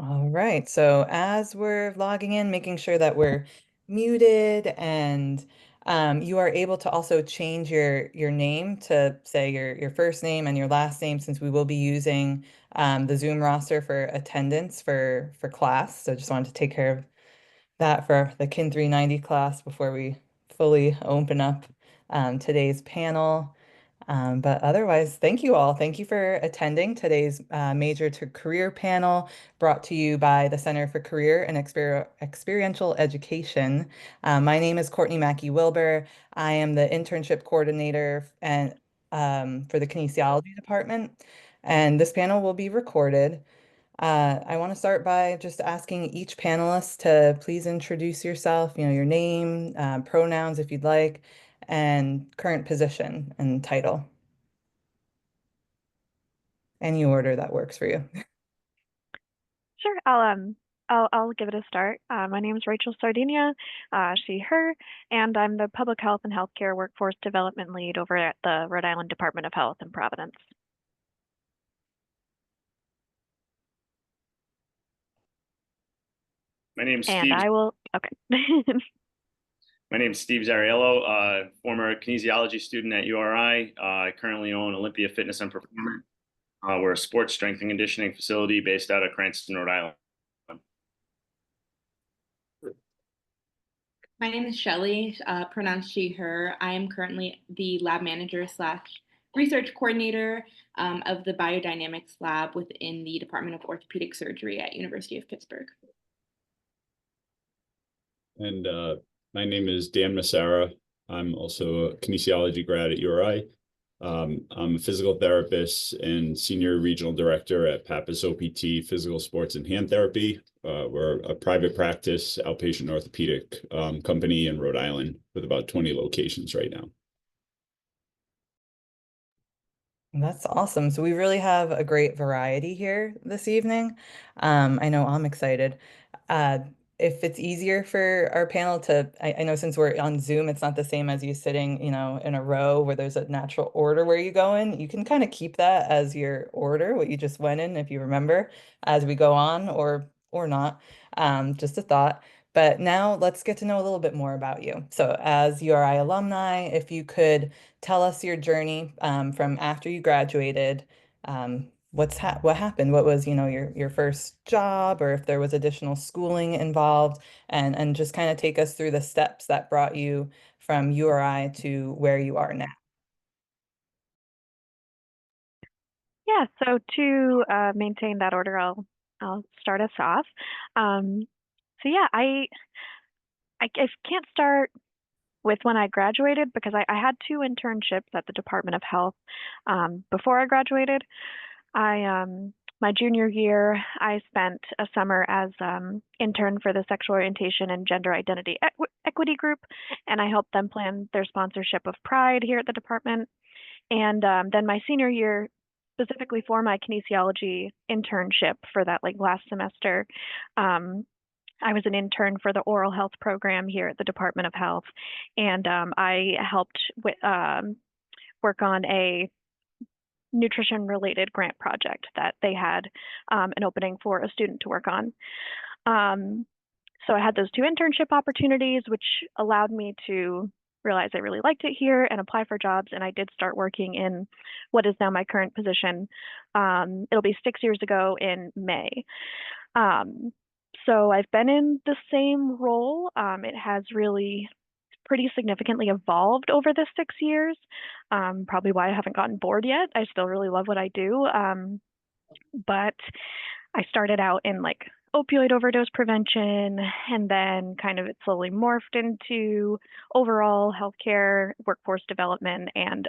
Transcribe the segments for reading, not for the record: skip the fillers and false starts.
All right. So as we're logging in, making sure that we're muted and you are able to also change your name to say your first name and your last name since we will be using the Zoom roster for attendance for class. So just wanted to take care of that for the Kin 390 class before we fully open up today's panel. But otherwise, thank you all. Thank you for attending today's Major to Career panel brought to you by the Center for Career and Experiential Education. My name is Courtney Mackey Wilbur. I am the internship coordinator and for the kinesiology department. And this panel will be recorded. I want to start by just asking each panelist to please introduce yourself, your name, pronouns if you'd like, and current position and title. Any order that works for you. Sure, I'll give it a start. My name is Rachel Sardinia, she, her, and I'm the Public Health and Healthcare Workforce Development Lead over at the Rhode Island Department of Health in Providence. My name's And Steve. I will, okay. My name's Steve Zariello, former kinesiology student at URI. I currently own Olympia Fitness and Performance. We're a sports strength and conditioning facility based out of Cranston, Rhode Island. My name is Shelly, pronounced she, her. I am currently the lab manager slash research coordinator of the biodynamics lab within the Department of Orthopedic Surgery at University of Pittsburgh. And my name is Dan Massara. I'm also a kinesiology grad at URI. I'm a physical therapist and senior regional director at Pappas OPT Physical Sports and Hand Therapy. We're a private practice outpatient orthopedic company in Rhode Island with about 20 locations right now. That's awesome. So we really have a great variety here this evening. I know I'm excited. Uh, if it's easier for our panel to, I know since we're on Zoom, it's not the same as you sitting, in a row where there's a natural order where you go in. You can kind of keep that as your order, what you just went in, if you remember, as we go on or not. Just a thought. But now let's get to know a little bit more about you. So as URI alumni, if you could tell us your journey from after you graduated. What happened? What was, your first job, or if there was additional schooling involved, and just kind of take us through the steps that brought you from URI to where you are now. Yeah, so to maintain that order, I'll start us off. So yeah, I can't start with when I graduated because I had two internships at the Department of Health before I graduated. My junior year, I spent a summer as intern for the Sexual Orientation and Gender Identity Equity Group, and I helped them plan their sponsorship of Pride here at the department. And then my senior year, specifically for my kinesiology internship for that last semester, I was an intern for the oral health program here at the Department of Health, and I helped work on a nutrition-related grant project that they had an opening for a student to work on. So I had those two internship opportunities, which allowed me to realize I really liked it here and apply for jobs. And I did start working in what is now my current position. It'll be 6 years ago in May. So I've been in the same role. It has really pretty significantly evolved over the 6 years. Probably why I haven't gotten bored yet. I still really love what I do. But I started out in opioid overdose prevention, and then kind of it slowly morphed into overall healthcare, workforce development, and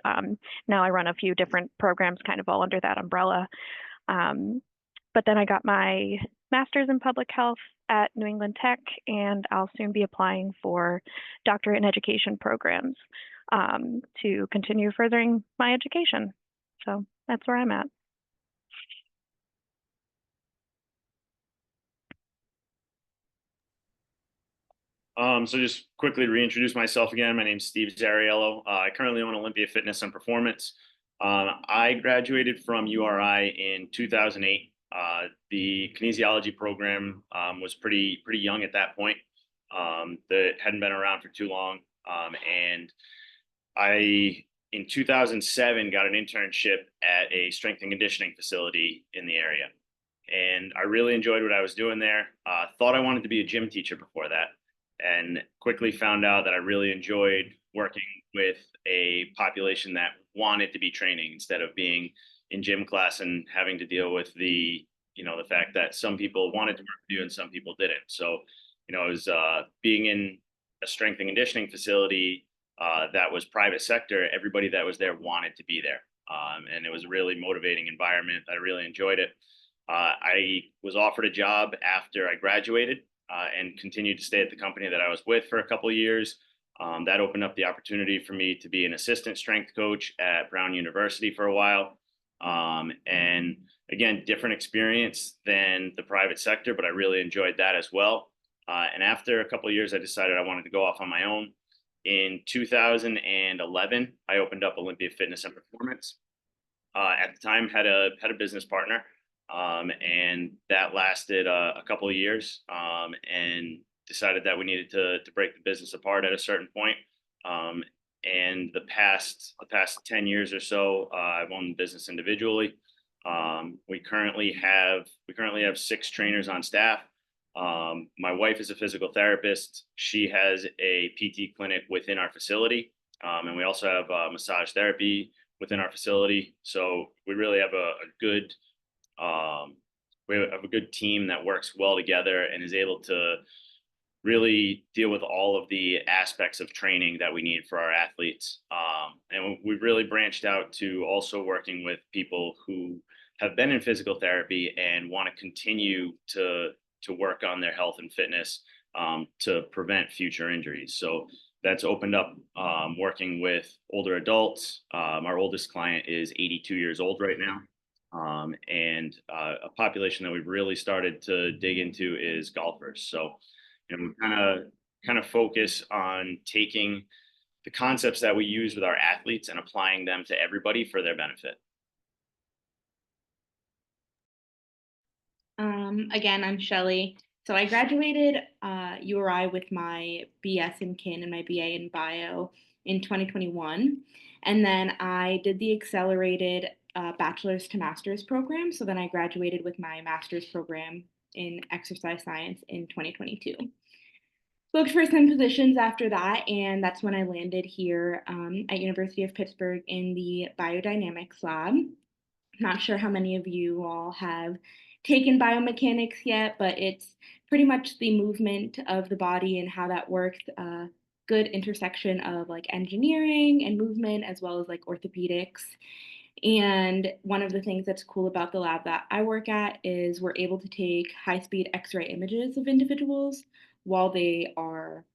now I run a few different programs kind of all under that umbrella. But then I got my master's in public health at New England Tech, and I'll soon be applying for doctorate in education programs to continue furthering my education. So that's where I'm at. So just quickly reintroduce myself again. My name's Steve Zariello. I currently own Olympia Fitness and Performance. I graduated from URI in 2008. The kinesiology program was pretty young at that point. That hadn't been around for too long, and I in 2007 got an internship at a strength and conditioning facility in the area, and I really enjoyed what I was doing there. Thought I wanted to be a gym teacher before that, and quickly found out that I really enjoyed working with a population that wanted to be training instead of being in gym class and having to deal with the fact that some people wanted to work with you and some people didn't. So, it was being in a strength and conditioning facility that was private sector. Everybody that was there wanted to be there. And it was a really motivating environment. I really enjoyed it. I was offered a job after I graduated and continued to stay at the company that I was with for a couple of years. That opened up the opportunity for me to be an assistant strength coach at Brown University for a while. And again, different experience than the private sector, but I really enjoyed that as well. And after a couple of years, I decided I wanted to go off on my own. In 2011, I opened up Olympia Fitness and Performance. At the time, had a business partner, and that lasted a couple of years, and decided that we needed to break the business apart at a certain point. And the past 10 years or so, I've owned the business individually. We currently have 6 trainers on staff. My wife is a physical therapist. She has a PT clinic within our facility. And we also have massage therapy within our facility. So we really have a good team that works well together and is able to really deal with all of the aspects of training that we need for our athletes. And we've really branched out to also working with people who have been in physical therapy and want to continue to work on their health and fitness to prevent future injuries. So that's opened up working with older adults. Our oldest client is 82 years old right now. And a population that we've really started to dig into is golfers. So, we kind of focus on taking the concepts that we use with our athletes and applying them to everybody for their benefit. Again, I'm Shelly. So I graduated URI with my BS in Kin and my BA in Bio in 2021. And then I did the accelerated bachelor's to master's program. So then I graduated with my master's program in exercise science in 2022. Looked for some positions after that, and that's when I landed here at University of Pittsburgh in the biodynamics lab. Not sure how many of you all have taken biomechanics yet, but it's pretty much the movement of the body and how that works. Good intersection of like engineering and movement as well as like orthopedics. And one of the things that's cool about the lab that I work at is we're able to take high-speed X-ray images of individuals while they are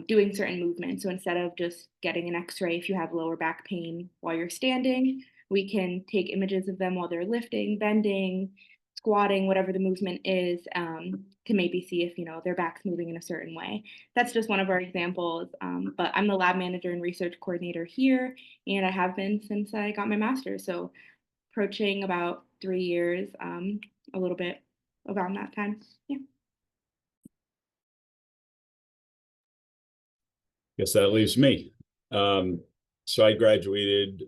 doing certain movements. So instead of just getting an X-ray if you have lower back pain while you're standing, we can take images of them while they're lifting, bending, squatting, whatever the movement is, to maybe see if their back's moving in a certain way. That's just one of our examples. But I'm the lab manager and research coordinator here, and I have been since I got my master's. So approaching about 3 years, a little bit around that time. Yeah. Guess that leaves me. So I graduated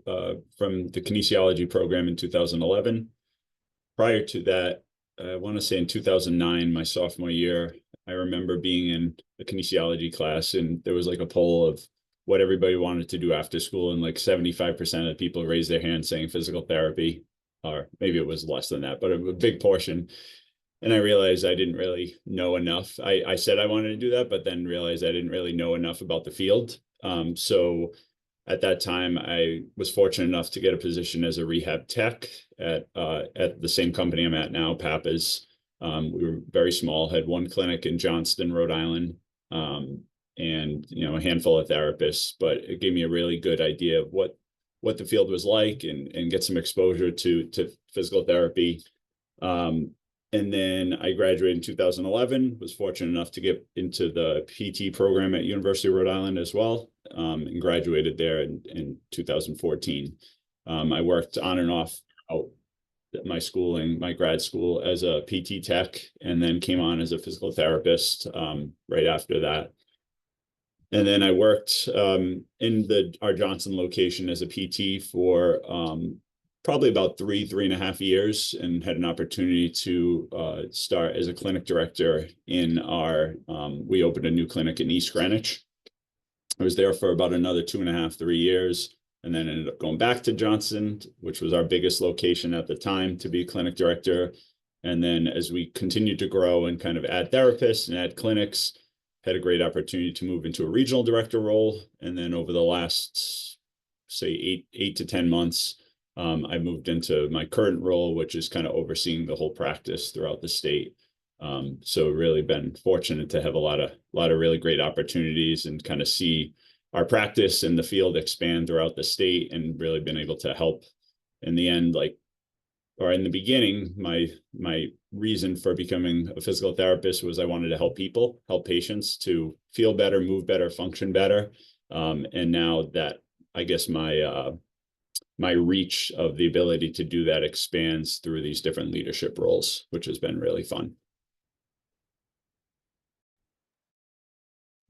from the kinesiology program in 2011. Prior to that, I want to say in 2009, my sophomore year, I remember being in a kinesiology class, and there was like a poll of what everybody wanted to do after school, and like 75% of people raised their hand saying physical therapy, or maybe it was less than that, but a big portion. And I realized I didn't really know enough. I said I wanted to do that, but then realized I didn't really know enough about the field. So at that time, I was fortunate enough to get a position as a rehab tech at the same company I'm at now, Pappas. We were very small, had one clinic in Johnston, Rhode Island, and a handful of therapists. But it gave me a really good idea of what the field was like, and get some exposure to physical therapy. And then I graduated in 2011, was fortunate enough to get into the PT program at University of Rhode Island as well, and graduated there in 2014. I worked on and off my schooling, my grad school as a PT tech, and then came on as a physical therapist right after that. And then I worked in our Johnson location as a PT for probably about 3.5 years, and had an opportunity to start as a clinic director in we opened a new clinic in East Greenwich. I was there for about another 2.5, 3 years, and then ended up going back to Johnson, which was our biggest location at the time, to be clinic director. And then as we continued to grow and kind of add therapists and add clinics, had a great opportunity to move into a regional director role. And then over the last, say, 8 to 10 months, I moved into my current role, which is kind of overseeing the whole practice throughout the state. So really been fortunate to have a lot of really great opportunities and kind of see our practice in the field expand throughout the state, and really been able to help. In the end, or in the beginning, my reason for becoming a physical therapist was I wanted to help people, help patients to feel better, move better, function better. And now that, I guess, my reach of the ability to do that expands through these different leadership roles, which has been really fun.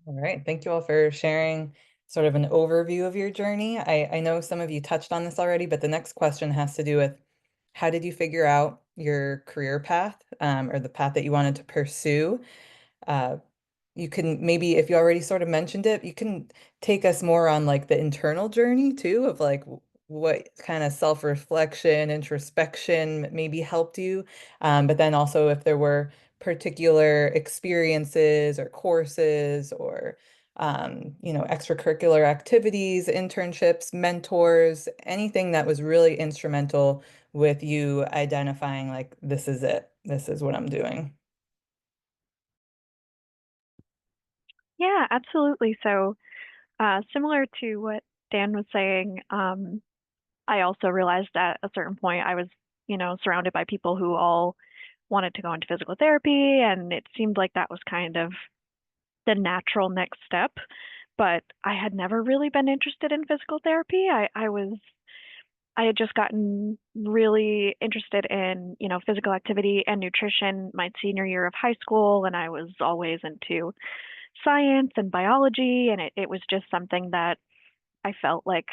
All right. Thank you all for sharing sort of an overview of your journey. I know some of you touched on this already, but the next question has to do with, how did you figure out your career path, or the path that you wanted to pursue? Uh, you can maybe, if you already sort of mentioned it, you can take us more on like the internal journey too, of like what kind of self-reflection, introspection maybe helped you. But then also if there were particular experiences or courses or extracurricular activities, internships, mentors, anything that was really instrumental with you identifying like, this is it, this is what I'm doing. Yeah, absolutely. So, similar to what Dan was saying, I also realized at a certain point I was, surrounded by people who all wanted to go into physical therapy, and it seemed like that was kind of the natural next step. But I had never really been interested in physical therapy. I had just gotten really interested in, physical activity and nutrition my senior year of high school, and I was always into science and biology, and it was just something that I felt like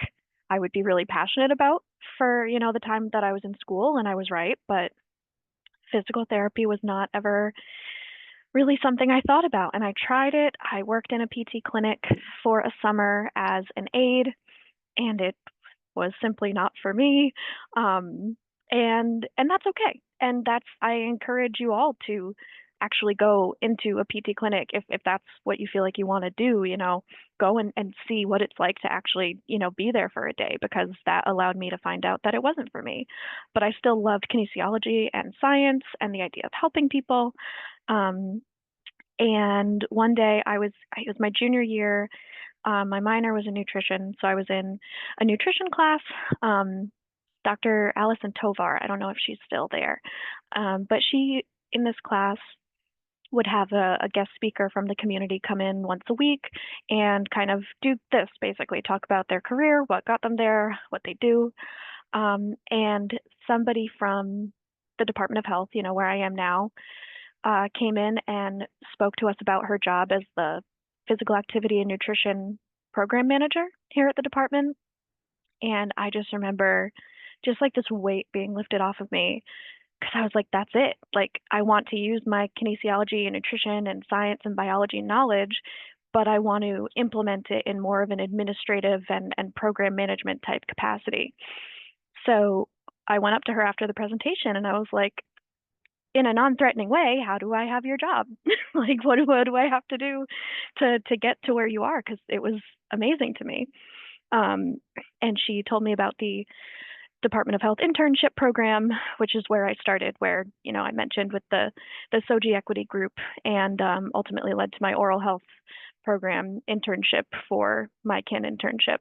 I would be really passionate about for, the time that I was in school, and I was right, but physical therapy was not ever really something I thought about. And I tried it. I worked in a PT clinic for a summer as an aide, and it was simply not for me. And that's okay. And I encourage you all to actually go into a PT clinic if that's what you feel like you want to do, go and see what it's like to actually, be there for a day, because that allowed me to find out that it wasn't for me. But I still loved kinesiology and science and the idea of helping people. And one day it was my junior year. My minor was in nutrition, so I was in a nutrition class. Dr. Allison Tovar, I don't know if she's still there, but she, in this class, would have a guest speaker from the community come in once a week and kind of do this, basically talk about their career, what got them there, what they do. And somebody from the Department of Health, where I am now, came in and spoke to us about her job as the physical activity and nutrition program manager here at the department. And I just remember just like this weight being lifted off of me, because I was like, that's it. Like, I want to use my kinesiology and nutrition and science and biology knowledge, but I want to implement it in more of an administrative and program management type capacity. So I went up to her after the presentation and I was like, in a non-threatening way, how do I have your job? Like, what do I have to do to get to where you are? Because it was amazing to me. And she told me about the Department of Health internship program, which is where I started, where, I mentioned with the SOGI equity group, and ultimately led to my oral health program internship for my kin internship.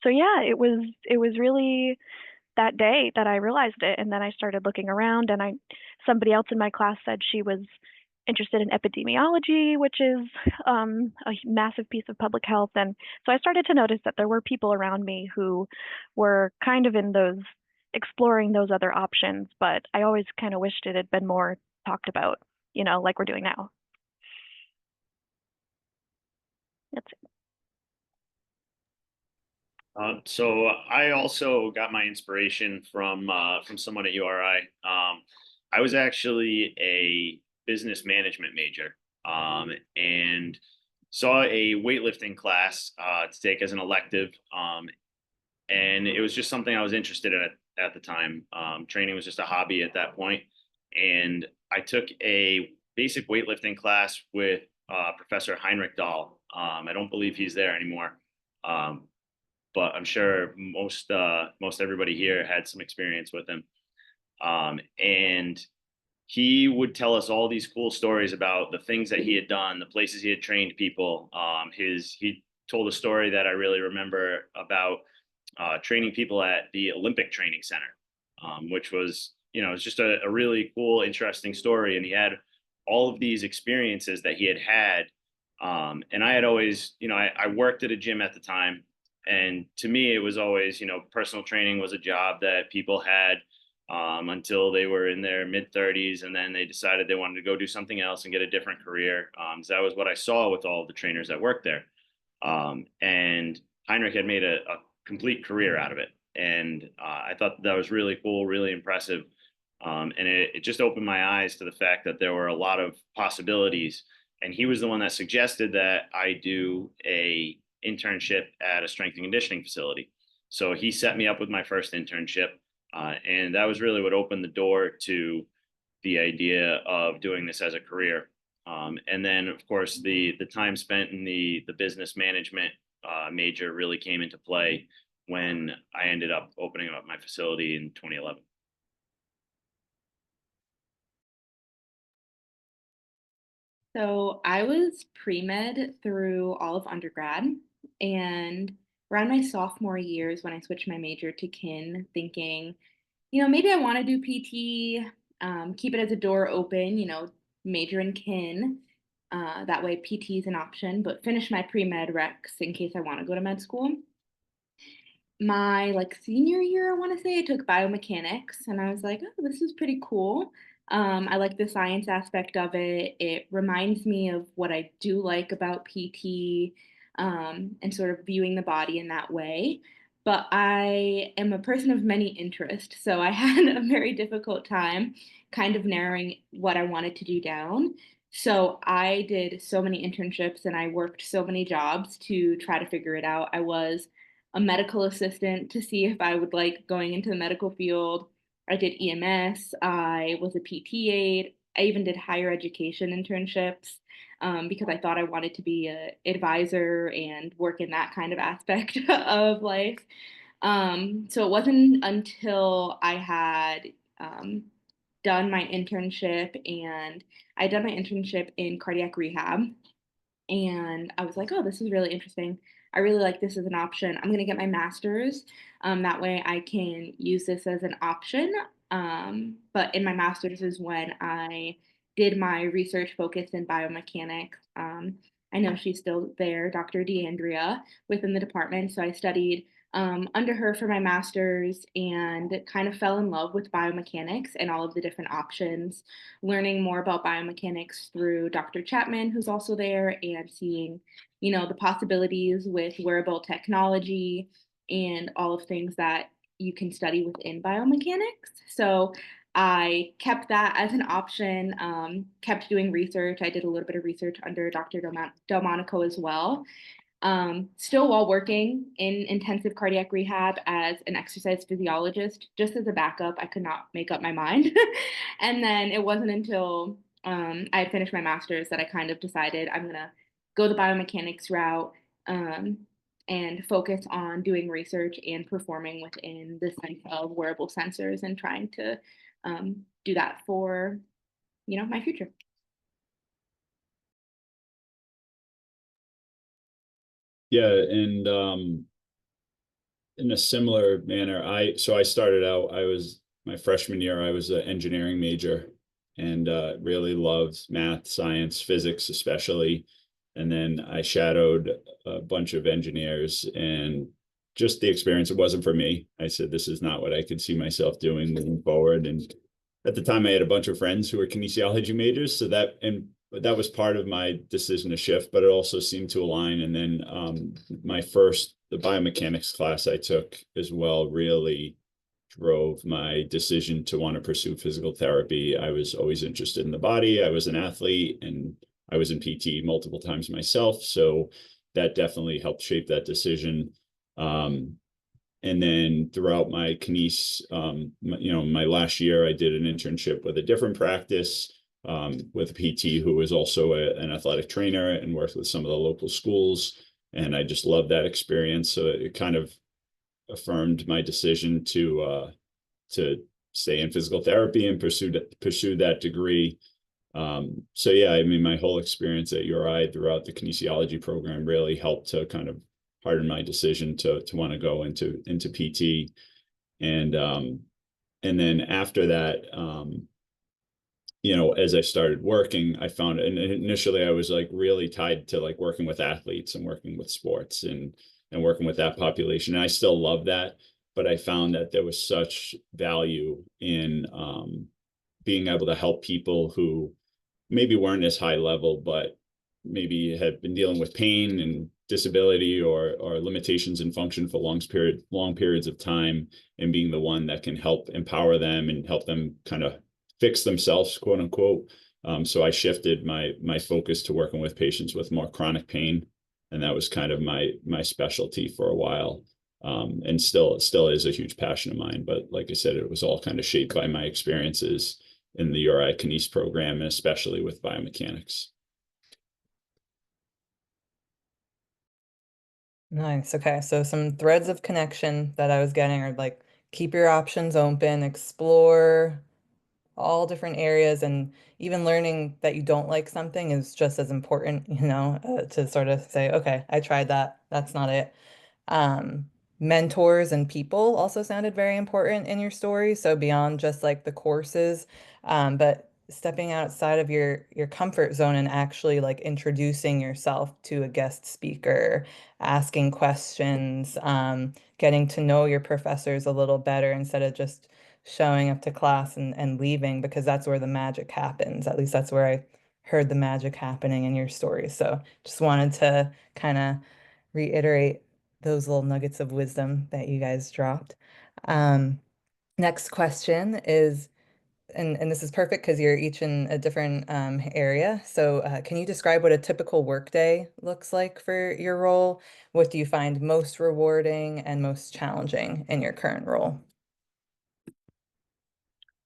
So yeah, it was really that day that I realized it. And then I started looking around, and somebody else in my class said she was interested in epidemiology, which is a massive piece of public health. And so I started to notice that there were people around me who were kind of in those exploring those other options, but I always kind of wished it had been more talked about, like we're doing now. That's it. So I also got my inspiration from someone at URI. I was actually a business management major, and saw a weightlifting class to take as an elective, and it was just something I was interested in at the time. Training was just a hobby at that point, and I took a basic weightlifting class with Professor Heinrich Dahl. I don't believe he's there anymore. But I'm sure most everybody here had some experience with him. And he would tell us all these cool stories about the things that he had done, the places he had trained people. He told a story that I really remember about training people at the Olympic Training Center, which was, it's just a really cool, interesting story. And he had all of these experiences that he had. And I had always, I worked at a gym at the time. And to me, it was always, personal training was a job that people had until they were in their mid 30s. And then they decided they wanted to go do something else and get a different career. So that was what I saw with all the trainers that worked there. And Heinrich had made a complete career out of it. And I thought that was really cool, really impressive. And it just opened my eyes to the fact that there were a lot of possibilities. And he was the one that suggested that I do a internship at a strength and conditioning facility. So he set me up with my first internship. And that was really what opened the door to the idea of doing this as a career. And then, of course, the time spent in the business management major really came into play when I ended up opening up my facility in 2011. So I was pre-med through all of undergrad, and around my sophomore years when I switched my major to kin, thinking, maybe I want to do PT, keep it as a door open, major in kin. That way PT is an option, but finish my pre-med recs in case I want to go to med school. My senior year, I want to say, I took biomechanics, and I was like, oh, this is pretty cool. I like the science aspect of it. It reminds me of what I do like about PT, and sort of viewing the body in that way. But I am a person of many interests, so I had a very difficult time kind of narrowing what I wanted to do down. So I did so many internships and I worked so many jobs to try to figure it out. I was a medical assistant to see if I would like going into the medical field. I did EMS. I was a PT aide. I even did higher education internships, because I thought I wanted to be an advisor and work in that kind of aspect of life. So it wasn't until I had done my internship, and I had done my internship in cardiac rehab, and I was like, oh, this is really interesting. I really like this as an option. I'm going to get my master's. That way I can use this as an option. But in my master's is when I did my research focus in biomechanics. I know she's still there, Dr. DeAndrea, within the department. So I studied under her for my master's and kind of fell in love with biomechanics and all of the different options, learning more about biomechanics through Dr. Chapman, who's also there, and seeing, the possibilities with wearable technology and all of things that you can study within biomechanics. So I kept that as an option, kept doing research. I did a little bit of research under Dr. Delmonico as well. Still while working in intensive cardiac rehab as an exercise physiologist, just as a backup. I could not make up my mind. And then it wasn't until I had finished my master's that I kind of decided I'm going to go the biomechanics route, and focus on doing research and performing within the sense of wearable sensors and trying to do that for, my future. Yeah, and in a similar manner, I started out, my freshman year, I was an engineering major and really loved math, science, physics, especially. And then I shadowed a bunch of engineers and just the experience, it wasn't for me. I said, this is not what I could see myself doing moving forward. And at the time I had a bunch of friends who were kinesiology majors. So that was part of my decision to shift, but it also seemed to align. And then the biomechanics class I took as well really drove my decision to want to pursue physical therapy. I was always interested in the body. I was an athlete and I was in PT multiple times myself. So that definitely helped shape that decision. And then throughout my kines, my last year, I did an internship with a different practice with a PT who was also an athletic trainer and worked with some of the local schools. And I just loved that experience. So it kind of affirmed my decision to stay in physical therapy and pursue that degree. So yeah, I mean, my whole experience at URI throughout the kinesiology program really helped to kind of harden my decision to want to go into PT. And then after that, as I started working, I found, and initially I was like really tied to like working with athletes and working with sports and working with that population. And I still love that, but I found that there was such value in being able to help people who maybe weren't as high level, but maybe had been dealing with pain and disability or limitations in function for long periods of time, and being the one that can help empower them and help them kind of fix themselves, quote unquote. So I shifted my focus to working with patients with more chronic pain, and that was kind of my specialty for a while. And still is a huge passion of mine. But like I said, it was all kind of shaped by my experiences in the URI Kines program, and especially with biomechanics. Nice. Okay. So some threads of connection that I was getting are like keep your options open, explore all different areas, and even learning that you don't like something is just as important, to sort of say, okay, I tried that. That's not it. Um, Mentors and people also sounded very important in your story. So beyond just like the courses, but stepping outside of your comfort zone and actually like introducing yourself to a guest speaker, asking questions, getting to know your professors a little better instead of just showing up to class and leaving, because that's where the magic happens. At least that's where I heard the magic happening in your story. So just wanted to kind of reiterate those little nuggets of wisdom that you guys dropped. Um, Next question is, and this is perfect because you're each in a different area. So can you describe what a typical workday looks like for your role? What do you find most rewarding and most challenging in your current role?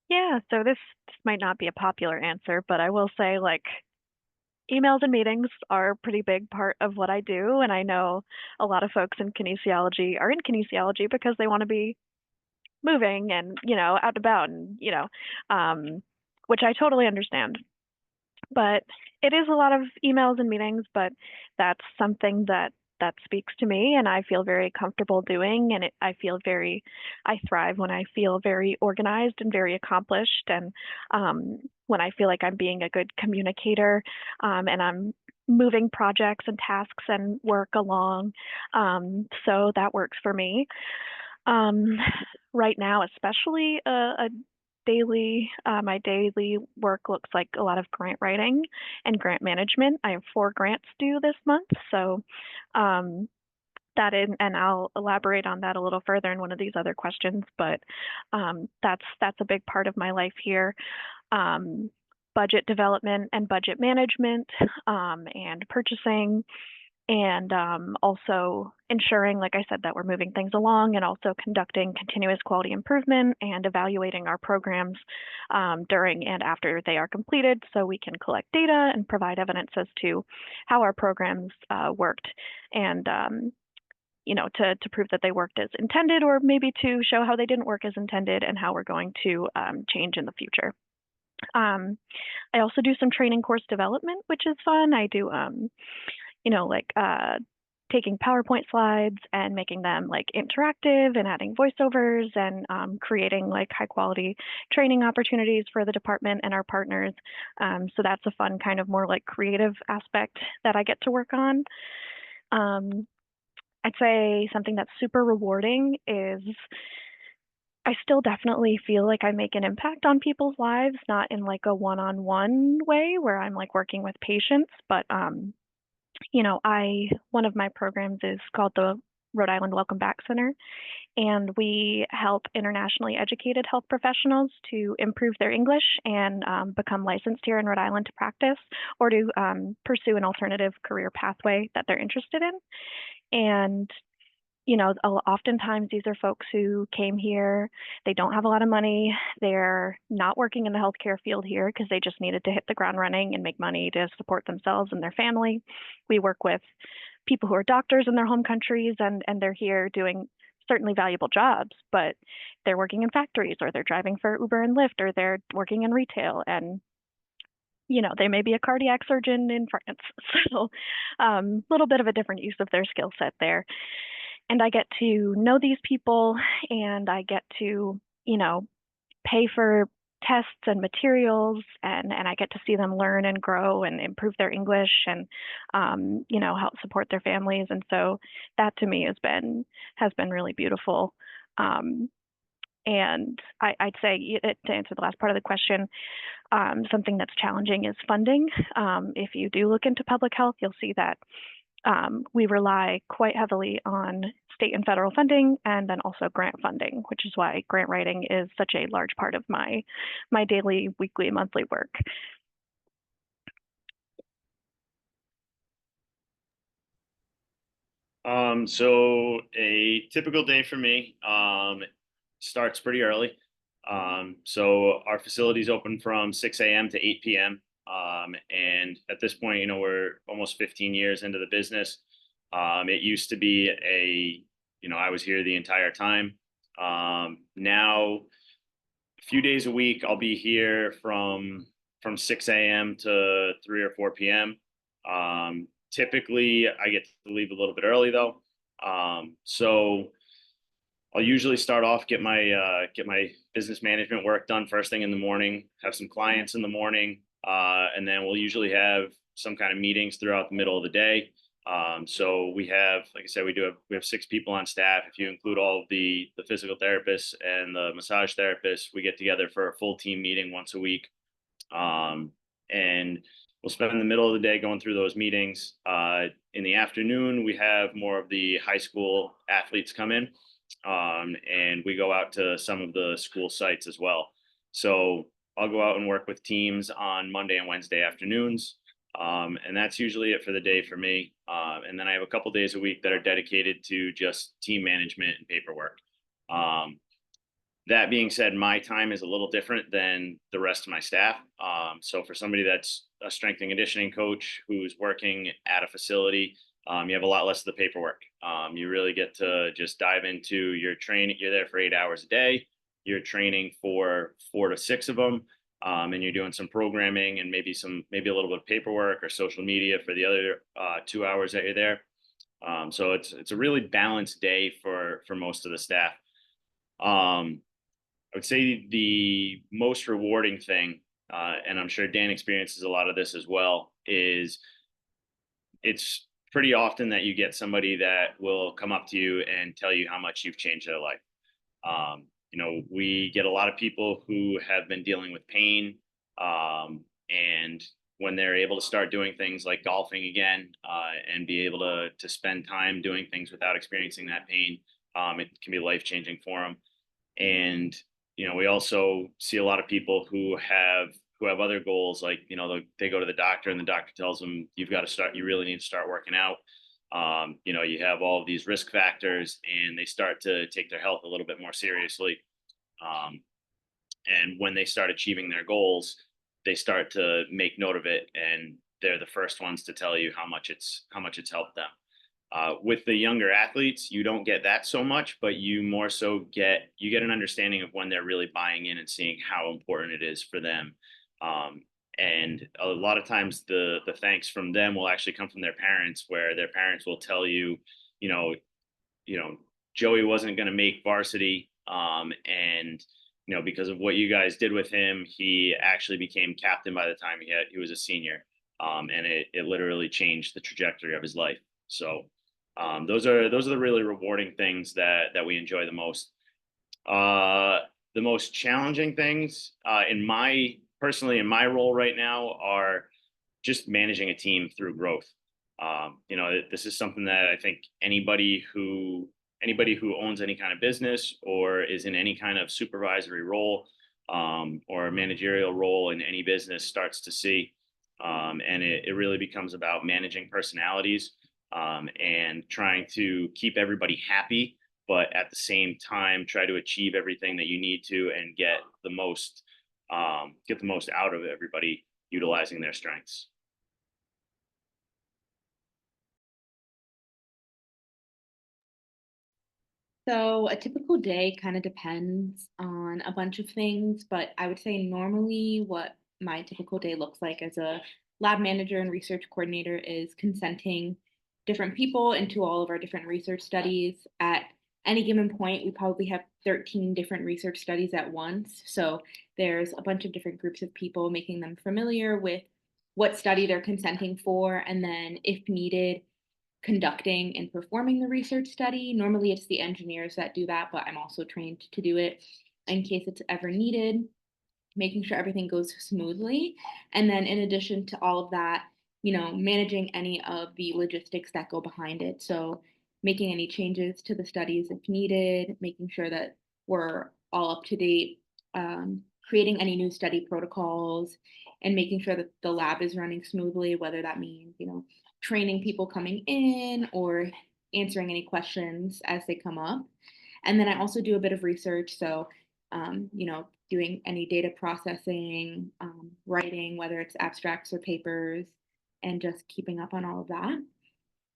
Yeah, so this might not be a popular answer, but I will say like emails and meetings are a pretty big part of what I do. And I know a lot of folks in kinesiology are in kinesiology because they want to be moving and, out and about and, which I totally understand. But it is a lot of emails and meetings, but that's something that speaks to me and I feel very comfortable doing. And I thrive when I feel very organized and very accomplished. And when I feel like I'm being a good communicator, and I'm moving projects and tasks and work along. So that works for me. Um, right now, especially my daily work looks like a lot of grant writing and grant management. I have 4 grants due this month, so um, and I'll elaborate on that a little further in one of these other questions. But that's a big part of my life here. Um, Budget development and budget management, and purchasing, and also ensuring, like I said, that we're moving things along, and also conducting continuous quality improvement and evaluating our programs during and after they are completed, so we can collect data and provide evidence as to how our programs worked, and to prove that they worked as intended, or maybe to show how they didn't work as intended and how we're going to change in the future. I also do some training course development, which is fun. I do like taking PowerPoint slides and making them like interactive and adding voiceovers, and creating like high quality training opportunities for the department and our partners. So that's a fun kind of more like creative aspect that I get to work on. I'd say something that's super rewarding is I still definitely feel like I make an impact on people's lives, not in like a one-on-one way where I'm like working with patients, but I one of my programs is called the Rhode Island Welcome Back Center, and we help internationally educated health professionals to improve their English and become licensed here in Rhode Island to practice or to pursue an alternative career pathway that they're interested in. And oftentimes these are folks who came here, they don't have a lot of money, they're not working in the healthcare field here because they just needed to hit the ground running and make money to support themselves and their family. We work with people who are doctors in their home countries and they're here doing certainly valuable jobs, but they're working in factories or they're driving for Uber and Lyft or they're working in retail and they may be a cardiac surgeon in France. So a little bit of a different use of their skill set there. And I get to know these people and I get to, pay for tests and materials and I get to see them learn and grow and improve their English and help support their families. And so that to me has been really beautiful. And I'd say to answer the last part of the question, something that's challenging is funding. If you do look into public health, you'll see that we rely quite heavily on state and federal funding and then also grant funding, which is why grant writing is such a large part of my daily, weekly, monthly work. So a typical day for me starts pretty early. So our facility's open from 6 a.m. to 8 p.m. And at this point, we're almost 15 years into the business. It used to be I was here the entire time. Now, a few days a week, I'll be here from 6 a.m. to 3 or 4 p.m. Typically, I get to leave a little bit early though. So I'll usually start off, get my business management work done first thing in the morning, have some clients in the morning, and then we'll usually have some kind of meetings throughout the middle of the day. So we have, like I said, we have 6 people on staff. If you include all of the physical therapists and the massage therapists, we get together for a full team meeting once a week. And we'll spend the middle of the day going through those meetings. In the afternoon, we have more of the high school athletes come in, and we go out to some of the school sites as well. So I'll go out and work with teams on Monday and Wednesday afternoons. And that's usually it for the day for me. And then I have a couple days a week that are dedicated to just team management and paperwork. That being said, my time is a little different than the rest of my staff. So for somebody that's a strength and conditioning coach who's working at a facility, you have a lot less of the paperwork. You really get to just dive into your training. You're there for 8 hours a day. You're training for 4 to 6 of them. And you're doing some programming and maybe a little bit of paperwork or social media for the other 2 hours that you're there. So it's a really balanced day for most of the staff. I would say the most rewarding thing, and I'm sure Dan experiences a lot of this as well, is it's pretty often that you get somebody that will come up to you and tell you how much you've changed their life. We get a lot of people who have been dealing with pain, and when they're able to start doing things like golfing again, and be able to spend time doing things without experiencing that pain, it can be life-changing for them. And we also see a lot of people who have other goals, like they go to the doctor and the doctor tells them you really need to start working out. You have all of these risk factors and they start to take their health a little bit more seriously. And when they start achieving their goals, they start to make note of it, and they're the first ones to tell you how much it's helped them. With the younger athletes, you don't get that so much, but you more so get an understanding of when they're really buying in and seeing how important it is for them. And a lot of times the thanks from them will actually come from their parents, where their parents will tell you, Joey wasn't going to make varsity. And because of what you guys did with him, he actually became captain by the time he was a senior. And it literally changed the trajectory of his life. So Those are the really rewarding things that we enjoy the most. The most challenging things personally in my role right now are just managing a team through growth. This is something that I think anybody who owns any kind of business or is in any kind of supervisory role, or a managerial role in any business starts to see. And it really becomes about managing personalities, and trying to keep everybody happy, but at the same time try to achieve everything that you need to and get the most out of everybody utilizing their strengths. So a typical day kind of depends on a bunch of things, but I would say normally what my typical day looks like as a lab manager and research coordinator is consenting different people into all of our different research studies. At any given point, we probably have 13 different research studies at once. So there's a bunch of different groups of people, making them familiar with what study they're consenting for, and then if needed, conducting and performing the research study. Normally it's the engineers that do that, but I'm also trained to do it in case it's ever needed, making sure everything goes smoothly. And then in addition to all of that, managing any of the logistics that go behind it. So making any changes to the studies if needed, making sure that we're all up to date, creating any new study protocols, and making sure that the lab is running smoothly, whether that means, training people coming in or answering any questions as they come up. And then I also do a bit of research. So, doing any data processing, writing, whether it's abstracts or papers, and just keeping up on all of that.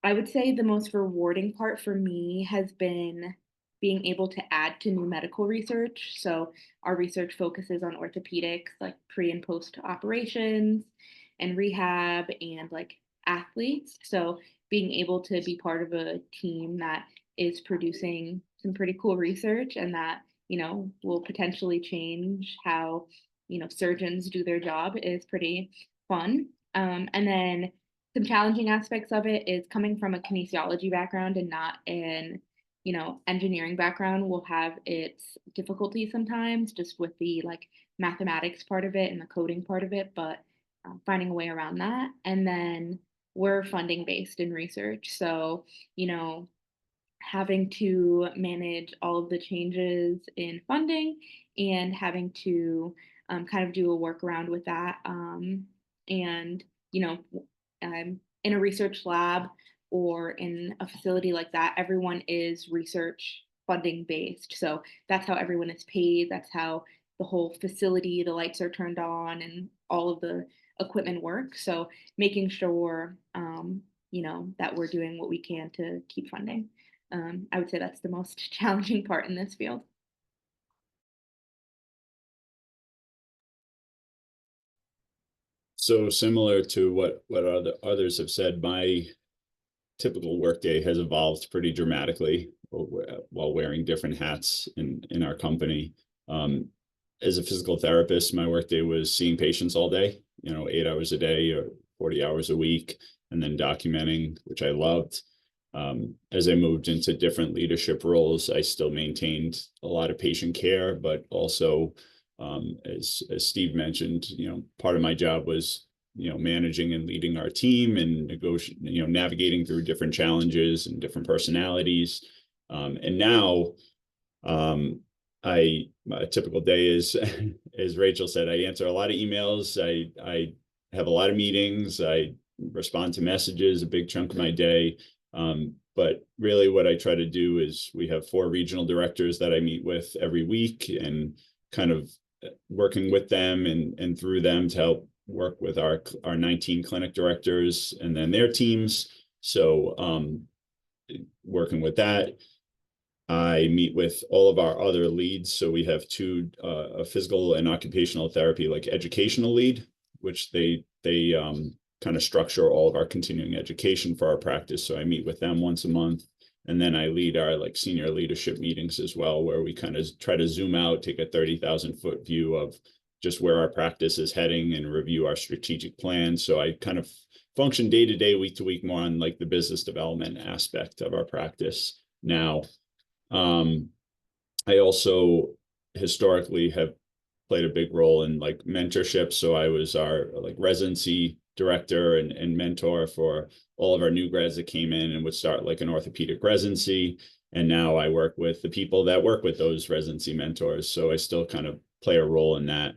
I would say the most rewarding part for me has been being able to add to new medical research. So our research focuses on orthopedics, like pre and post operations and rehab and like athletes. So being able to be part of a team that is producing some pretty cool research and that, will potentially change how, surgeons do their job is pretty fun. And then some challenging aspects of it is coming from a kinesiology background and not an engineering background will have its difficulties sometimes just with the like mathematics part of it and the coding part of it, but finding a way around that. And then we're funding based in research, so having to manage all of the changes in funding and having to kind of do a workaround with that. And, in a research lab or in a facility like that, everyone is research funding based. So that's how everyone is paid. That's how the whole facility, the lights are turned on and all of the equipment works. So making sure, that we're doing what we can to keep funding. I would say that's the most challenging part in this field. So similar to what others have said, my typical workday has evolved pretty dramatically while wearing different hats in our company. As a physical therapist, my workday was seeing patients all day, 8 hours a day or 40 hours a week, and then documenting, which I loved. As I moved into different leadership roles, I still maintained a lot of patient care, but also, as Steve mentioned, part of my job was, managing and leading our team and navigating through different challenges and different personalities. And now, a typical day is, as Rachel said, I answer a lot of emails. I have a lot of meetings. I respond to messages a big chunk of my day. But really what I try to do is we have 4 regional directors that I meet with every week and kind of working with them and through them to help work with our 19 clinic directors and then their teams. So working with that, I meet with all of our other leads. So we have 2, a physical and occupational therapy, like educational lead, which they kind of structure all of our continuing education for our practice. So I meet with them once a month. And then I lead our like senior leadership meetings as well, where we kind of try to zoom out, take a 30,000-foot view of just where our practice is heading and review our strategic plan. So I kind of function day to day, week to week, more on like the business development aspect of our practice now. I also historically have played a big role in like mentorship. So I was our like residency director and mentor for all of our new grads that came in and would start like an orthopedic residency. And now I work with the people that work with those residency mentors. So I still kind of play a role in that.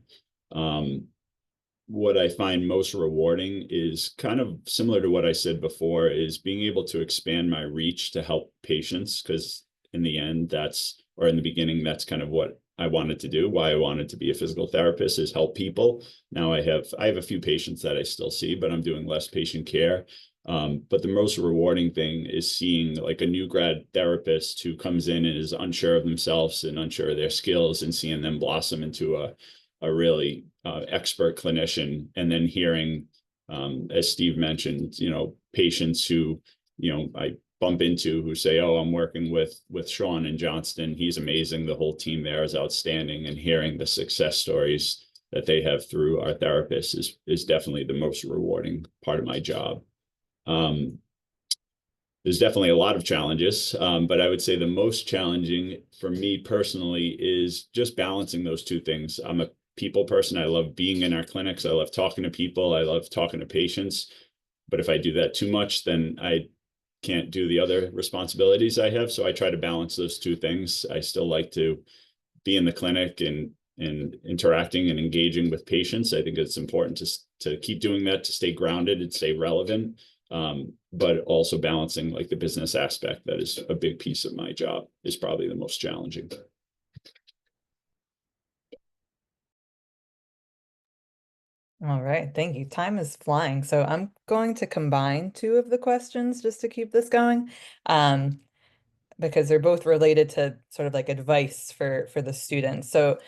What I find most rewarding is kind of similar to what I said before, is being able to expand my reach to help patients. Because in the end, or in the beginning, that's kind of what I wanted to do. Why I wanted to be a physical therapist is help people. Now I have a few patients that I still see, but I'm doing less patient care. But the most rewarding thing is seeing like a new grad therapist who comes in and is unsure of themselves and unsure of their skills, and seeing them blossom into a really expert clinician. And then hearing, as Steve mentioned, patients who, I bump into who say, oh, I'm working with Sean in Johnston. He's amazing. The whole team there is outstanding. And hearing the success stories that they have through our therapists is definitely the most rewarding part of my job. There's definitely a lot of challenges, but I would say the most challenging for me personally is just balancing those two things. I'm a people person. I love being in our clinics. I love talking to people. I love talking to patients. But if I do that too much, then I can't do the other responsibilities I have. So I try to balance those two things. I still like to be in the clinic and interacting and engaging with patients. I think it's important to keep doing that, to stay grounded and stay relevant. But also balancing like the business aspect, that is a big piece of my job, is probably the most challenging. All right, thank you. Time is flying. So I'm going to combine two of the questions just to keep this going, because they're both related to sort of like advice for the students. So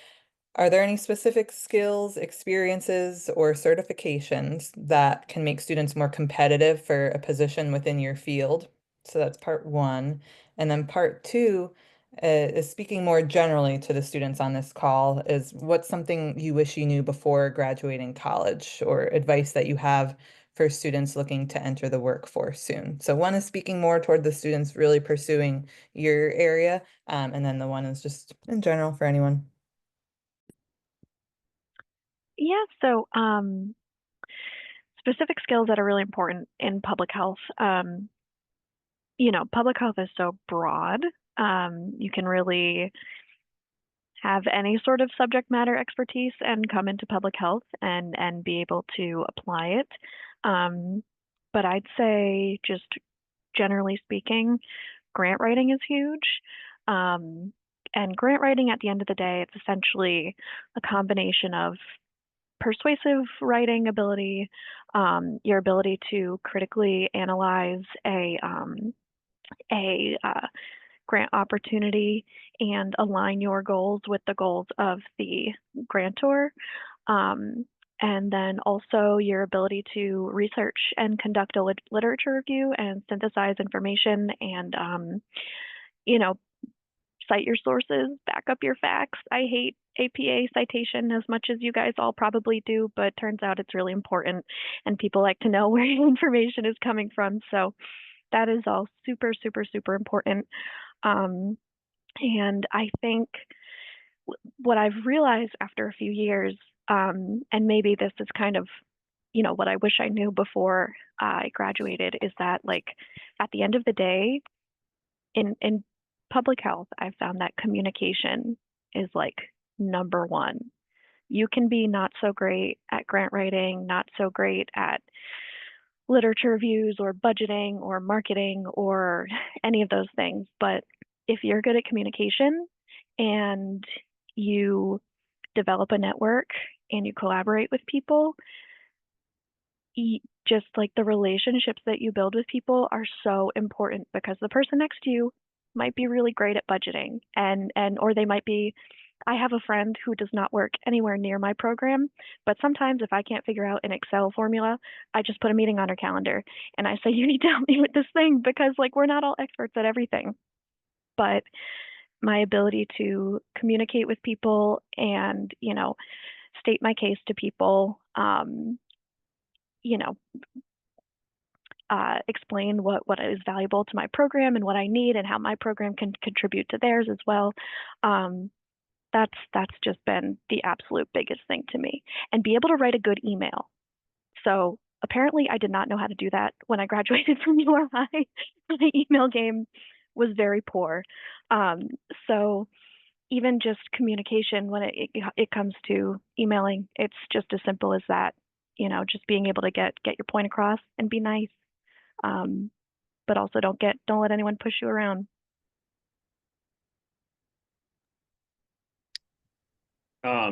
are there any specific skills, experiences, or certifications that can make students more competitive for a position within your field? So that's part one. And then part two is speaking more generally to the students on this call, is what's something you wish you knew before graduating college, or advice that you have for students looking to enter the workforce soon. So one is speaking more toward the students really pursuing your area, and then the one is just in general for anyone. Yeah, so specific skills that are really important in public health. Public health is so broad. You can really have any sort of subject matter expertise and come into public health and be able to apply it. But I'd say, just generally speaking, grant writing is huge. And grant writing, at the end of the day, it's essentially a combination of persuasive writing ability, your ability to critically analyze a grant opportunity and align your goals with the goals of the grantor. And then also your ability to research and conduct a literature review and synthesize information and, cite your sources, back up your facts. I hate APA citation as much as you guys all probably do, but turns out it's really important and people like to know where information is coming from. So that is all super, super, super important. And I think what I've realized after a few years, and maybe this is kind of, what I wish I knew before I graduated, is that like at the end of the day, in public health, I've found that communication is like number one. You can be not so great at grant writing, not so great at literature reviews or budgeting or marketing or any of those things. But if you're good at communication and you develop a network and you collaborate with people, just like the relationships that you build with people are so important, because the person next to you might be really great at budgeting or they might be. I have a friend who does not work anywhere near my program, but sometimes if I can't figure out an Excel formula, I just put a meeting on her calendar and I say, you need to help me with this thing, because like we're not all experts at everything. But my ability to communicate with people and, state my case to people, you know, explain what is valuable to my program and what I need and how my program can contribute to theirs as well. That's just been the absolute biggest thing to me. And be able to write a good email. So apparently I did not know how to do that when I graduated from URI. My email game was very poor. So even just communication when it comes to emailing, it's just as simple as that. You know, just being able to get your point across and be nice. But also don't let anyone push you around.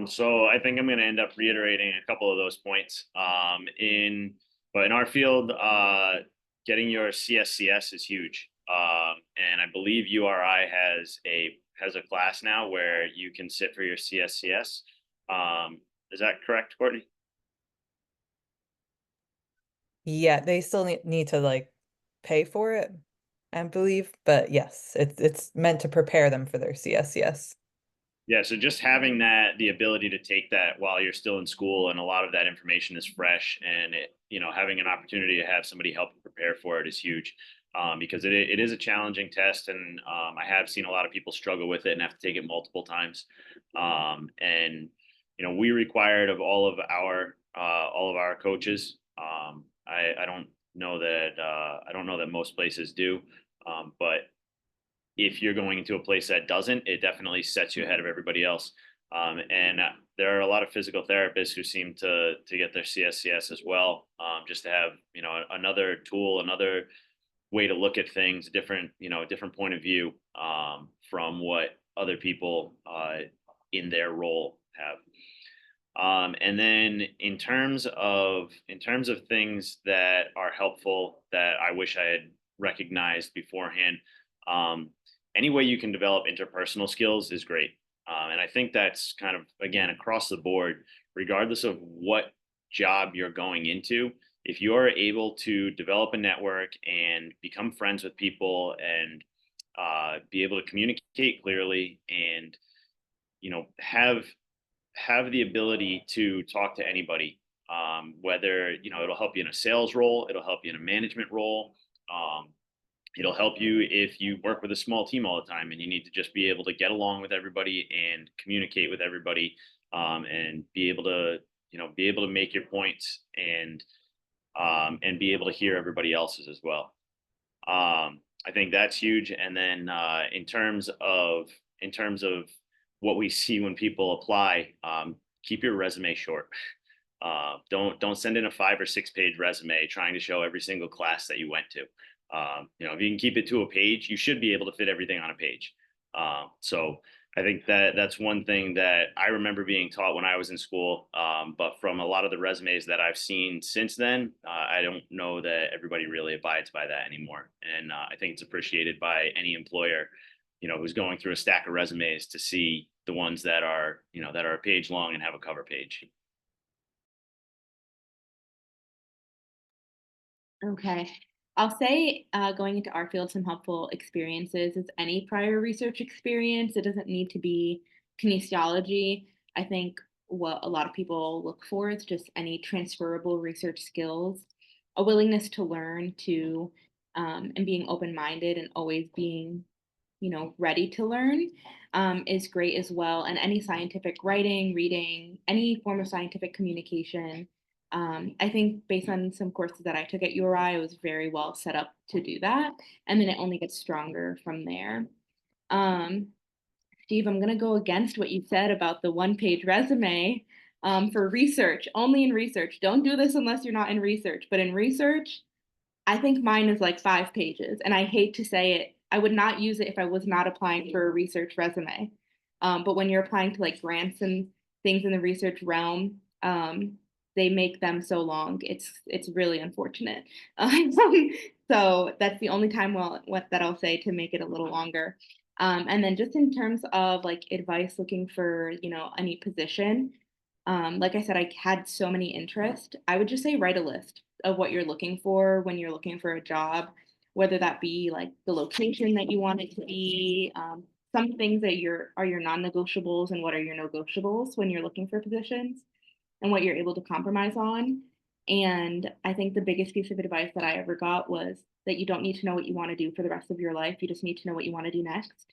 So I think I'm going to end up reiterating a couple of those points. But in our field, getting your CSCS is huge. And I believe URI has a class now where you can sit for your CSCS. Is that correct, Courtney? Yeah, they still need to like pay for it, I believe, but yes, it's meant to prepare them for their CSCS. Yeah, so just having the ability to take that while you're still in school, and a lot of that information is fresh, and having an opportunity to have somebody help you prepare for it is huge, because it is a challenging test, and I have seen a lot of people struggle with it and have to take it multiple times. And we required of all of our coaches. I don't know that most places do, but if you're going into a place that doesn't, it definitely sets you ahead of everybody else. And there are a lot of physical therapists who seem to get their CSCS as well, just to have another tool, another way to look at things, different point of view, from what other people in their role have. And then in terms of things that are helpful that I wish I had recognized beforehand, any way you can develop interpersonal skills is great. And I think that's kind of, again, across the board, regardless of what job you're going into. If you're able to develop a network and become friends with people and be able to communicate clearly and have the ability to talk to anybody, whether it'll help you in a sales role, it'll help you in a management role. It'll help you if you work with a small team all the time and you need to just be able to get along with everybody and communicate with everybody, and be able to make your points and be able to hear everybody else's as well. I think that's huge. And then in terms of what we see when people apply, keep your resume short. Don't send in a 5 or 6 page resume trying to show every single class that you went to. If you can keep it to a page, you should be able to fit everything on a page. So I think that's one thing that I remember being taught when I was in school. But from a lot of the resumes that I've seen since then, I don't know that everybody really abides by that anymore. And I think it's appreciated by any employer, who's going through a stack of resumes to see the ones that are a page long and have a cover page. Okay. I'll say going into our field, some helpful experiences is any prior research experience. It doesn't need to be kinesiology. I think what a lot of people look for is just any transferable research skills, a willingness to learn to, and being open-minded and always being, ready to learn, is great as well. And any scientific writing, reading, any form of scientific communication. I think based on some courses that I took at URI, I was very well set up to do that. And then it only gets stronger from there. Steve, I'm going to go against what you said about the 1-page resume, for research, only in research. Don't do this unless you're not in research. But in research, I think mine is like 5 pages. And I hate to say it, I would not use it if I was not applying for a research resume. But when you're applying to like grants and things in the research realm, they make them so long. It's really unfortunate. So that's the only time that I'll say to make it a little longer. And then just in terms of like advice looking for, any position, like I said, I had so many interests. I would just say write a list of what you're looking for when you're looking for a job, whether that be like the location that you want it to be, some things that are your non-negotiables and what are your negotiables when you're looking for positions and what you're able to compromise on. And I think the biggest piece of advice that I ever got was that you don't need to know what you want to do for the rest of your life. You just need to know what you want to do next.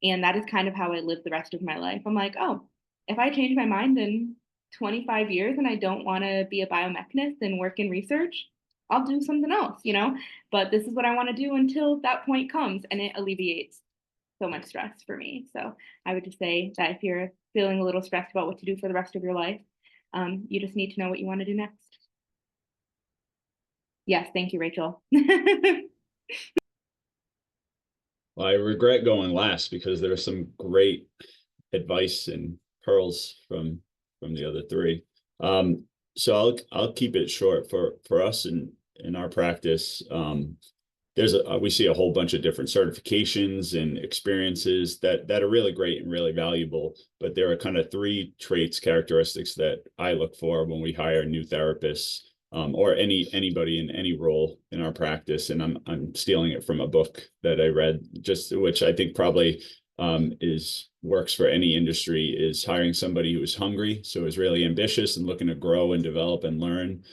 And that is kind of how I live the rest of my life. I'm like, oh, if I change my mind in 25 years and I don't want to be a biomechanist and work in research, I'll do something else, you know? But this is what I want to do until that point comes, and it alleviates so much stress for me. So I would just say that if you're feeling a little stressed about what to do for the rest of your life, you just need to know what you want to do next. Yes, thank you, Rachel. Well, I regret going last because there was some great advice and pearls from the other three. So I'll keep it short for us in our practice. We see a whole bunch of different certifications and experiences that are really great and really valuable, but there are kind of three characteristics that I look for when we hire new therapists, or anybody in any role in our practice. And I'm stealing it from a book that I read, just which I think probably works for any industry, is hiring somebody who is hungry, so is really ambitious and looking to grow and develop and learn,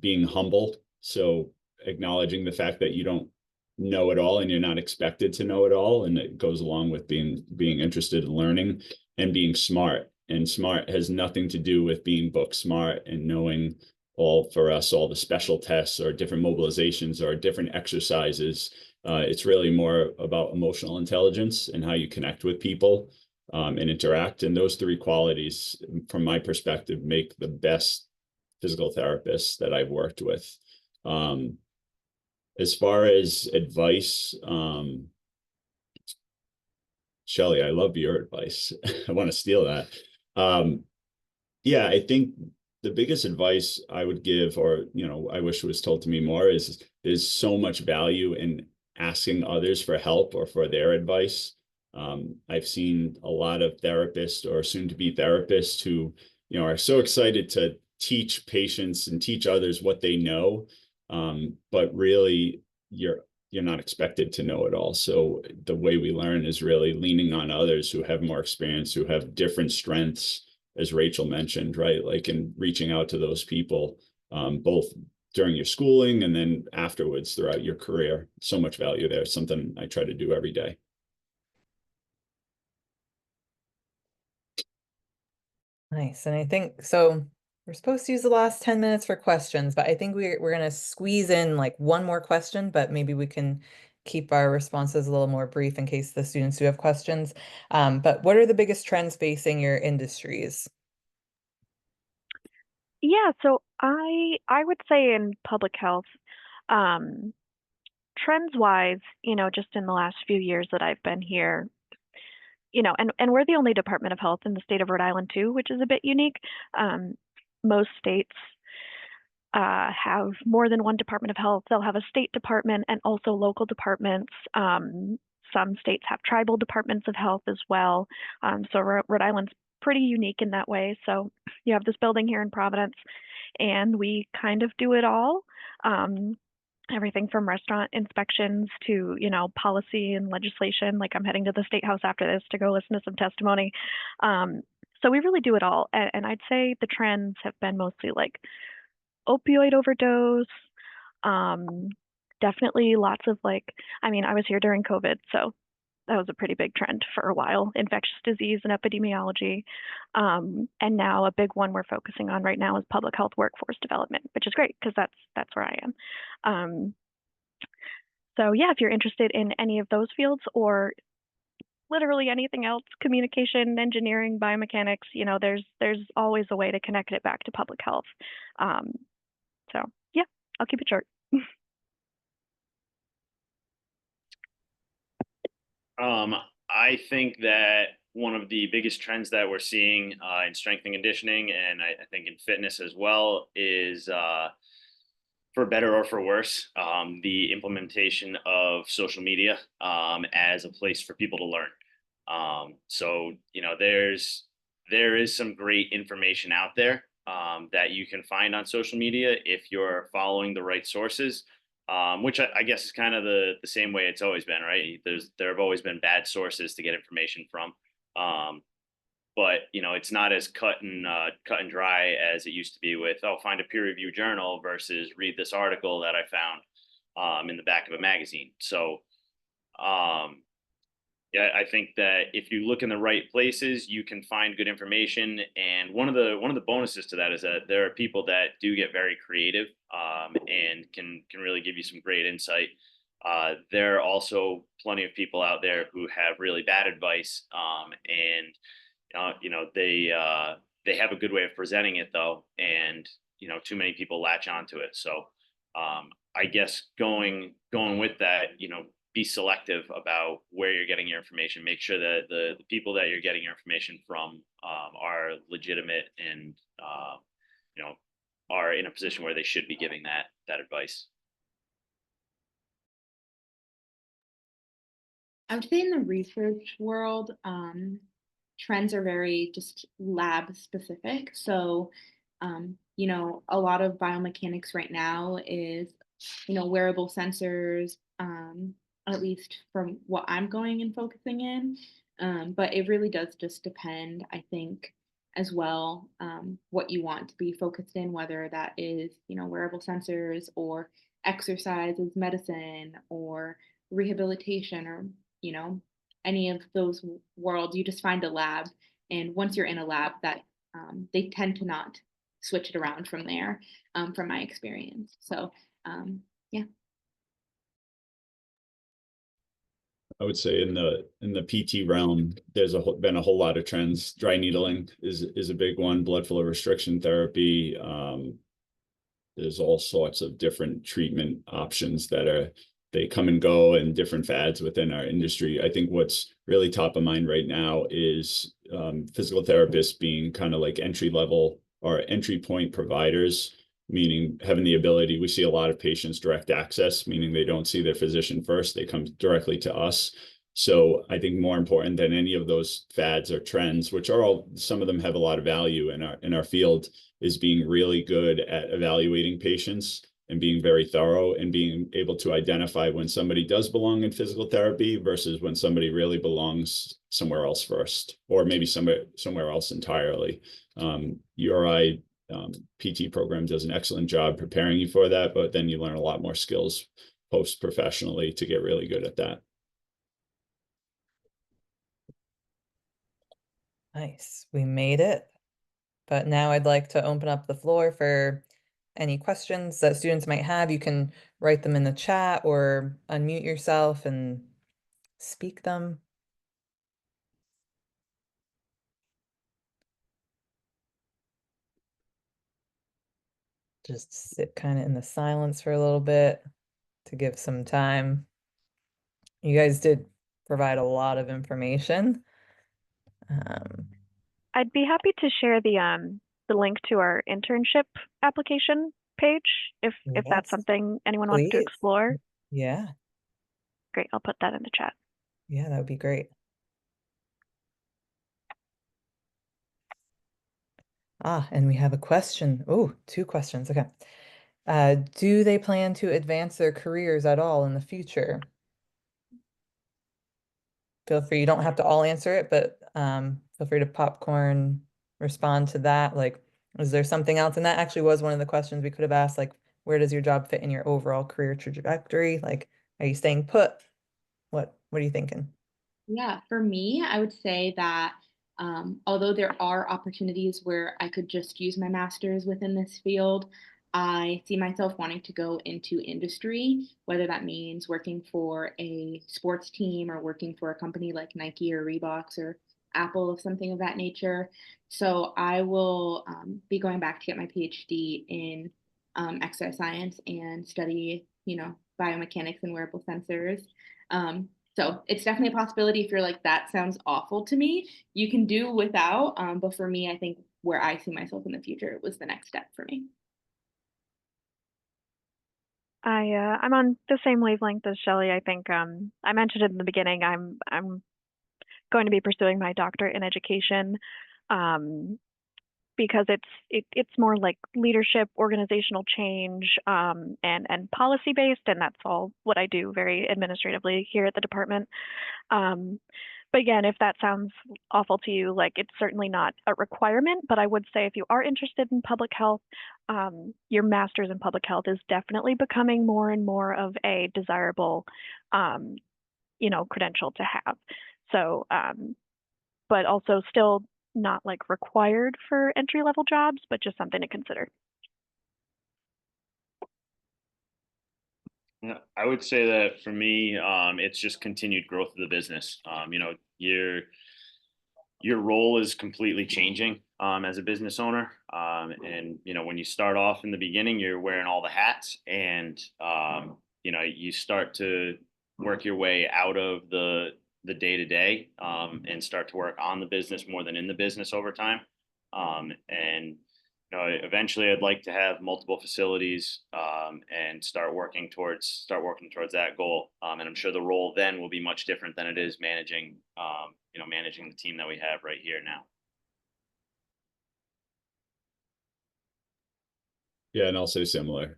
being humble, so acknowledging the fact that you don't know it all and you're not expected to know it all, and it goes along with being interested in learning, and being smart. And smart has nothing to do with being book smart and knowing all the special tests or different mobilizations or different exercises. It's really more about emotional intelligence and how you connect with people, and interact. And those three qualities, from my perspective, make the best physical therapists that I've worked with. As far as advice, Shelley, I love your advice. I want to steal that. Yeah, I think the biggest advice I would give, or I wish it was told to me more, is there's so much value in asking others for help or for their advice. I've seen a lot of therapists or soon-to-be therapists who, are so excited to teach patients and teach others what they know, but really you're not expected to know it all. So the way we learn is really leaning on others who have more experience, who have different strengths, as Rachel mentioned, right? Like, in reaching out to those people, both during your schooling and then afterwards throughout your career. So much value there. It's something I try to do every day. Nice. And I think so. We're supposed to use the last 10 minutes for questions, but I think we're going to squeeze in like one more question, but maybe we can keep our responses a little more brief in case the students do have questions. But what are the biggest trends facing your industries? Yeah, so I would say in public health, trends wise, just in the last few years that I've been here, and we're the only Department of Health in the state of Rhode Island too, which is a bit unique. Most states have more than one Department of Health. They'll have a state department and also local departments. Some states have tribal departments of health as well. So Rhode Island's pretty unique in that way. So you have this building here in Providence, and we kind of do it all. Everything from restaurant inspections to, policy and legislation. Like, I'm heading to the State House after this to go listen to some testimony. So we really do it all. And I'd say the trends have been mostly like opioid overdose. Definitely lots of I was here during COVID, so that was a pretty big trend for a while, infectious disease and epidemiology. And now a big one we're focusing on right now is public health workforce development, which is great because that's where I am. So yeah, if you're interested in any of those fields or literally anything else, communication, engineering, biomechanics, there's always a way to connect it back to public health. So yeah, I'll keep it short. I think that one of the biggest trends that we're seeing in strength and conditioning, and I think in fitness as well, is for better or for worse, the implementation of social media as a place for people to learn. So there is some great information out there that you can find on social media if you're following the right sources. Which I guess is kind of the same way it's always been, right? There have always been bad sources to get information from. but it's not as cut and dry as it used to be with, oh, find a peer review journal versus read this article that I found in the back of a magazine. So yeah, I think that if you look in the right places, you can find good information. And one of the bonuses to that is that there are people that do get very creative and can really give you some great insight. There are also plenty of people out there who have really bad advice, and they have a good way of presenting it though, and too many people latch onto it. So I guess going with that, be selective about where you're getting your information. Make sure that the people that you're getting your information from are legitimate and you know are in a position where they should be giving that advice. I would say in the research world, trends are very just lab specific. So, a lot of biomechanics right now is, wearable sensors, at least from what I'm going and focusing in. But it really does just depend, I think, as well, what you want to be focused in, whether that is, wearable sensors or exercises, medicine, or rehabilitation, or you know, any of those worlds. You just find a lab, and once you're in a lab, that they tend to not switch it around from there, from my experience. So, yeah. I would say in the PT realm, there's been a whole lot of trends. Dry needling is a big one. Blood flow restriction therapy. There's all sorts of different treatment options they come and go, and different fads within our industry. I think what's really top of mind right now is physical therapists being kind of like entry level or entry point providers, meaning having the ability. We see a lot of patients direct access, meaning they don't see their physician first, they come directly to us. So I think more important than any of those fads or trends, which are all, some of them have a lot of value in our field, is being really good at evaluating patients and being very thorough and being able to identify when somebody does belong in physical therapy versus when somebody really belongs somewhere else first, or maybe somewhere else entirely. URI PT program does an excellent job preparing you for that, but then you learn a lot more skills post professionally to get really good at that. Nice. We made it. But now I'd like to open up the floor for any questions that students might have. You can write them in the chat or unmute yourself and speak them. Just sit kind of in the silence for a little bit to give some time. You guys did provide a lot of information. I'd be happy to share the link to our internship application page if that's Yes, something anyone wants to please. explore. Yeah, Great, I'll put that in the chat. yeah, that would be great. And we have a question. Oh, two questions. Okay. Do they plan to advance their careers at all in the future? Feel free, you don't have to all answer it, but feel free to popcorn respond to that. Like, is there something else? And that actually was one of the questions we could have asked, like, where does your job fit in your overall career trajectory? Like, are you staying put? What are you thinking? Yeah, for me, I would say that although there are opportunities where I could just use my master's within this field, I see myself wanting to go into industry, whether that means working for a sports team or working for a company like Nike or Reeboks or Apple, or something of that nature. So I will be going back to get my PhD in exercise science and study, biomechanics and wearable sensors. So it's definitely a possibility. If you're like, that sounds awful to me, you can do without. But for me, I think where I see myself in the future was the next step for me. I'm on the same wavelength as Shelley. I think I mentioned it in the beginning. I'm going to be pursuing my doctorate in education because it's more like leadership, organizational change, and policy based, and that's all what I do very administratively here at the department. But again, if that sounds awful to you, like it's certainly not a requirement, but I would say if you are interested in public health, your master's in public health is definitely becoming more and more of a desirable, credential to have. So, but also still not like required for entry level jobs, but just something to consider. Yeah, I would say that for me, it's just continued growth of the business. Your role is completely changing as a business owner, and when you start off in the beginning, you're wearing all the hats, and you start to work your way out of the day to day, and start to work on the business more than in the business over time, and eventually I'd like to have multiple facilities, and start working towards that goal. And I'm sure the role then will be much different than it is managing the team that we have right here now. Yeah, and I'll say similar.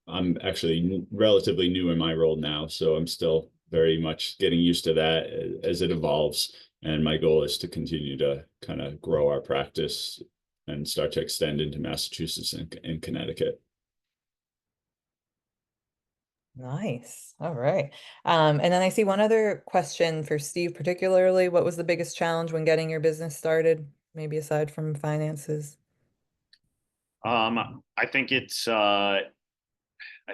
I'm actually relatively new in my role now, so I'm still very much getting used to that as it evolves. And my goal is to continue to kind of grow our practice and start to extend into Massachusetts and Connecticut. Nice. All right. And then I see one other question for Steve, particularly. What was the biggest challenge when getting your business started? Maybe aside from finances. I think I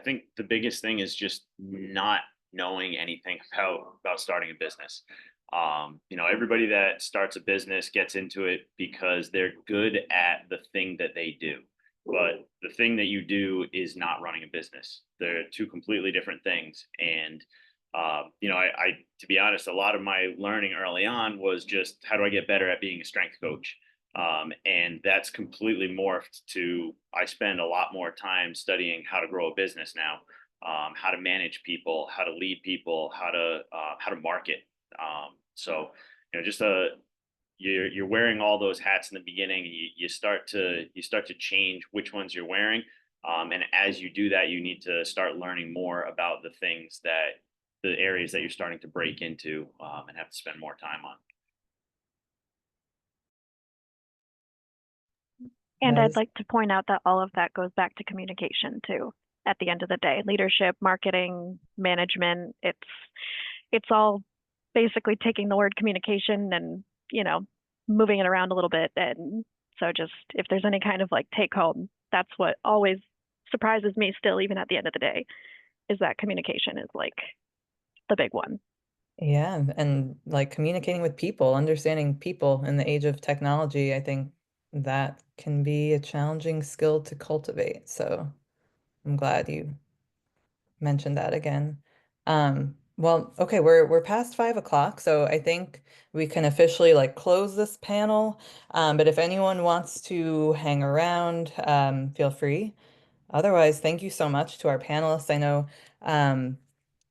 think the biggest thing is just not knowing anything about starting a business. Everybody that starts a business gets into it because they're good at the thing that they do. But the thing that you do is not running a business. They're two completely different things. And to be honest, a lot of my learning early on was just how do I get better at being a strength coach? And that's completely morphed to I spend a lot more time studying how to grow a business now, how to manage people, how to lead people, how to market. So just you're wearing all those hats in the beginning. You start to change which ones you're wearing, and as you do that, you need to start learning more about the areas that you're starting to break into, and have to spend more time on. And I'd Nice. like to point out that all of that goes back to communication too. At the end of the day, leadership, marketing, management, it's all basically taking the word communication and, moving it around a little bit. And so just if there's any kind of like take home, that's what always surprises me still, even at the end of the day, is that communication is like the big one. Yeah, and like communicating with people, understanding people in the age of technology, I think that can be a challenging skill to cultivate. So I'm glad you mentioned that again. Well, okay, we're past 5 o'clock, so I think we can officially like close this panel. But if anyone wants to hang around, feel free. Otherwise, thank you so much to our panelists. I know,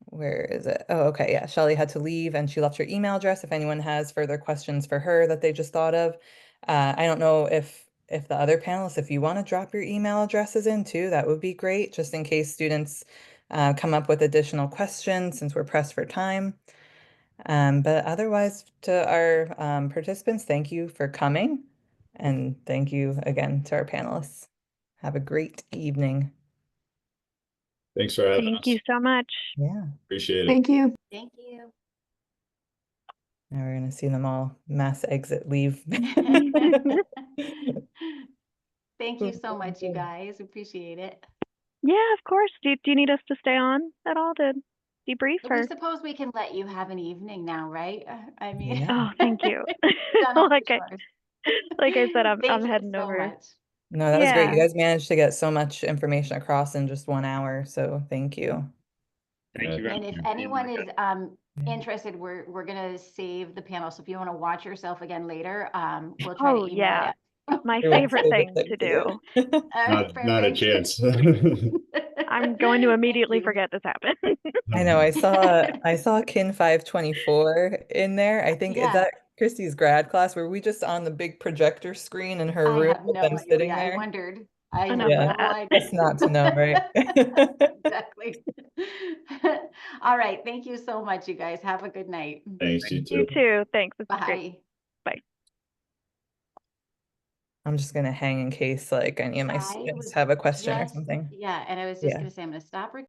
where is it? Oh, okay, yeah, Shelly had to leave and she left her email address if anyone has further questions for her that they just thought of. I don't know if the other panelists, if you want to drop your email addresses in too, that would be great, just in case students come up with additional questions since we're pressed for time. But otherwise, to our participants, thank you for coming. And thank you again to our panelists. Have a great evening. Thanks for having Thank us. you so much. Yeah. Appreciate it. Thank you. Thank you. Now we're going to see them all mass exit leave. Thank you so much, you guys. Appreciate it. Yeah, of course. Do you need us to stay on at all to debrief We or? suppose we can let you have an evening now, right? I mean, Yeah. Oh, thank you. done all the like I chores. like I said, Thank I'm you heading so over. much. No, that was great. You Yeah. guys managed to get so much information across in just 1 hour, so thank you. Thank you very And much if for being anyone with is us. Yeah. interested, we're gonna save the panel. So if you want to watch yourself again later, we'll try Oh, to email yeah. you. My Your favorite favorite thing thing to to do. do. All right, Not a perfect. chance. I'm going to Thank immediately you. forget this happened. I know, I saw Kin 524 in there. I think is Yeah, that Christy's grad class? Were we just on the big projector screen in her I room have with no them sitting idea. I there? wondered. I have Enough Yeah. of no that. idea. Best not to know, right? Exactly. All right. Thank you so much, you guys. Have a good night. Thanks, you You too. too. Thanks. This is great. Bye. I'm just gonna hang in case like any of my I students was have a question or just, something. yeah, and I was just Yeah. gonna say, I'm gonna stop recording.